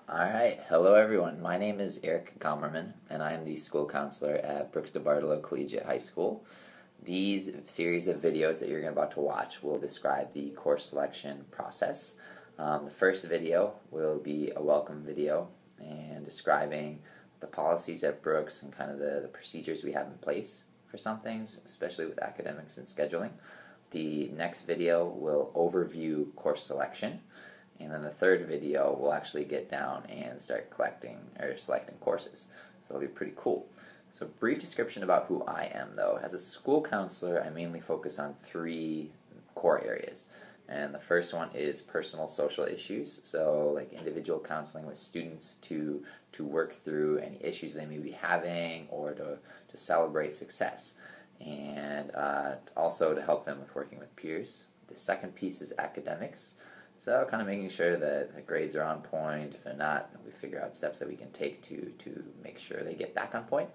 Alright, hello everyone. My name is Eric Gommerman, and I am the school counselor at Brooks DeBartolo Collegiate High School. These series of videos that you're about to watch will describe the course selection process. The first video will be a welcome video and describing the policies at Brooks and kind of the procedures we have in place for some things, especially with academics and scheduling. The next video will overview course selection. And then the third video, we'll actually get down and start selecting courses. So it'll be pretty cool. So brief description about who I am, though. As a school counselor, I mainly focus on three core areas. And the first one is personal social issues. So like individual counseling with students to work through any issues they may be having or to celebrate success. And also to help them with working with peers. The second piece is academics. So kind of making sure that the grades are on point. If they're not, we figure out steps that we can take to make sure they get back on point,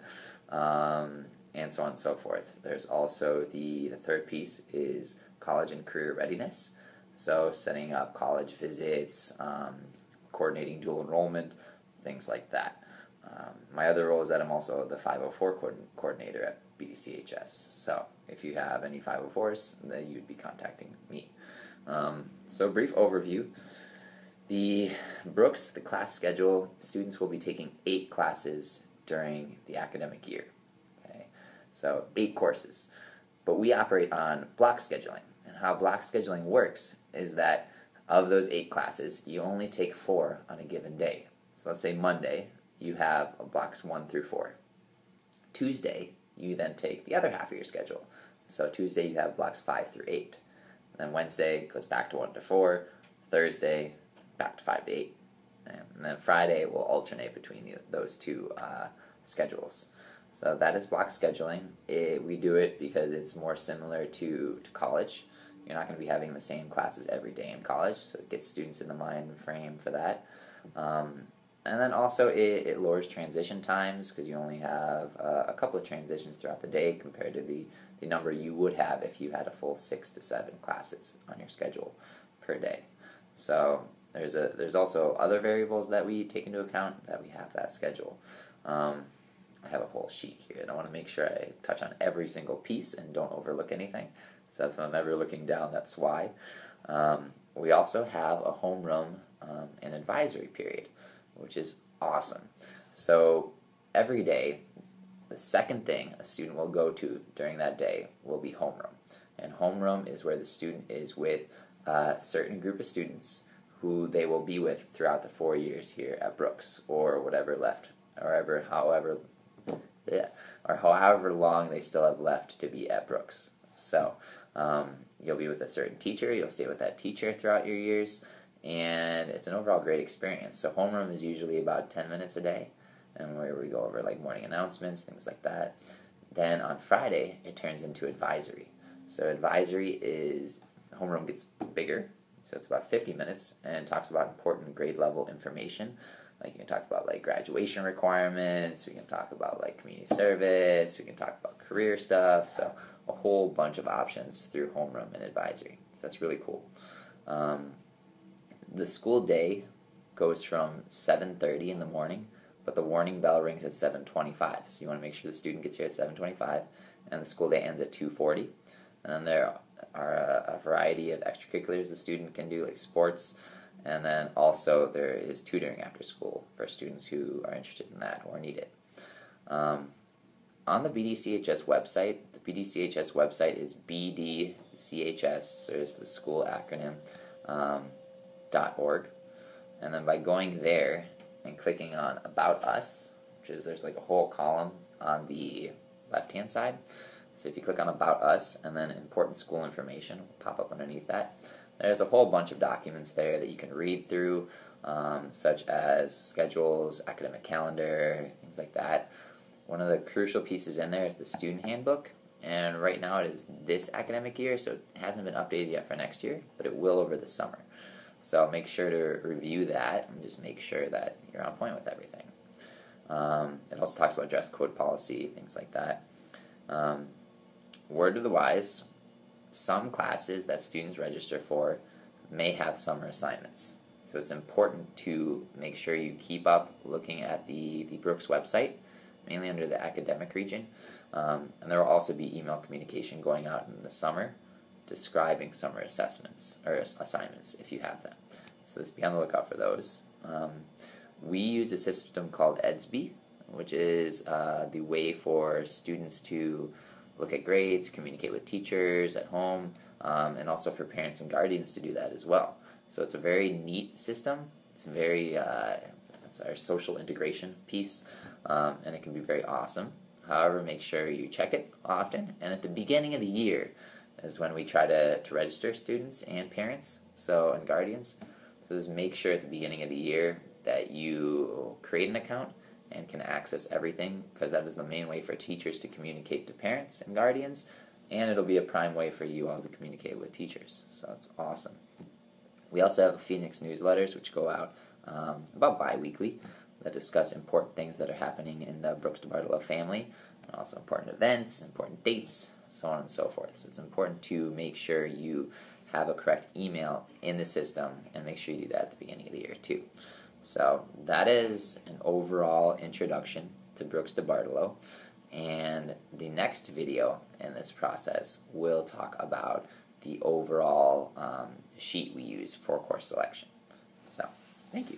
and so on and so forth. There's also the third piece is college and career readiness. So setting up college visits, coordinating dual enrollment, things like that. My other role is that I'm also the 504 coordinator at BDCHS. So if you have any 504s, then you'd be contacting me. So brief overview. The Brooks, the class schedule, students will be taking 8 classes during the academic year. Okay, so 8 courses. But we operate on block scheduling. And how block scheduling works is that of those 8 classes, you only take 4 on a given day. So let's say Monday, you have blocks 1 through 4. Tuesday, you then take the other half of your schedule. So Tuesday, you have blocks 5 through 8. Then Wednesday goes back to 1 to 4, Thursday back to 5 to 8, and then Friday will alternate between those two schedules. So that is block scheduling. We do it because it's more similar to college. You're not going to be having the same classes every day in college, so it gets students in the mind frame for that. And then also it lowers transition times because you only have a couple of transitions throughout the day compared to the number you would have if you had a full 6 to 7 classes on your schedule per day. So there's also other variables that we take into account that we have that schedule. I have a whole sheet here, and I want to make sure I touch on every single piece and don't overlook anything. So if I'm ever looking down, that's why. We also have a homeroom and advisory period, which is awesome. So every day, the second thing a student will go to during that day will be homeroom. And homeroom is where the student is with a certain group of students who they will be with throughout the 4 years here at Brooks, or whatever left, or however long they still have left to be at Brooks. So you'll be with a certain teacher, you'll stay with that teacher throughout your years, and it's an overall great experience. So homeroom is usually about 10 minutes a day, and where we go over like morning announcements, things like that. Then on Friday, it turns into advisory. So advisory is, homeroom gets bigger, so it's about 50 minutes, and talks about important grade level information. Like you can talk about like graduation requirements, we can talk about like community service, we can talk about career stuff, so a whole bunch of options through homeroom and advisory. So that's really cool. The school day goes from 7:30 in the morning, but the warning bell rings at 7:25. So you want to make sure the student gets here at 7:25, and the school day ends at 2:40. And then there are a variety of extracurriculars the student can do, like sports, and then also there is tutoring after school for students who are interested in that or need it. On the BDCHS website, the BDCHS website is BDCHS, so it's the school acronym, .org. And then by going there and clicking on About Us, which is, there's like a whole column on the left-hand side. So if you click on About Us and then Important School Information will pop up underneath that. There's a whole bunch of documents there that you can read through, such as schedules, academic calendar, things like that. One of the crucial pieces in there is the student handbook, and right now it is this academic year, so it hasn't been updated yet for next year, but it will over the summer. So make sure to review that and just make sure that you're on point with everything. It also talks about dress code policy, things like that. Word to the wise, some classes that students register for may have summer assignments. So it's important to make sure you keep up looking at the Brooks website, mainly under the academic region. And there will also be email communication going out in the summer describing summer assessments or assignments if you have them. So just be on the lookout for those. We use a system called EDSB, which is the way for students to look at grades, communicate with teachers at home, and also for parents and guardians to do that as well. So it's a very neat system. It's very it's our social integration piece, and it can be very awesome. However, make sure you check it often, and at the beginning of the year is when we try to register students and parents and guardians. So just make sure at the beginning of the year that you create an account and can access everything, because that is the main way for teachers to communicate to parents and guardians, and it'll be a prime way for you all to communicate with teachers. So it's awesome. We also have Phoenix newsletters, which go out about bi-weekly, that discuss important things that are happening in the Brooks DeBartolo family, and also important events, important dates, so on and so forth. So it's important to make sure you have a correct email in the system, and make sure you do that at the beginning of the year too. So that is an overall introduction to Brooks DeBartolo, and the next video in this process will talk about the overall sheet we use for course selection. So, thank you.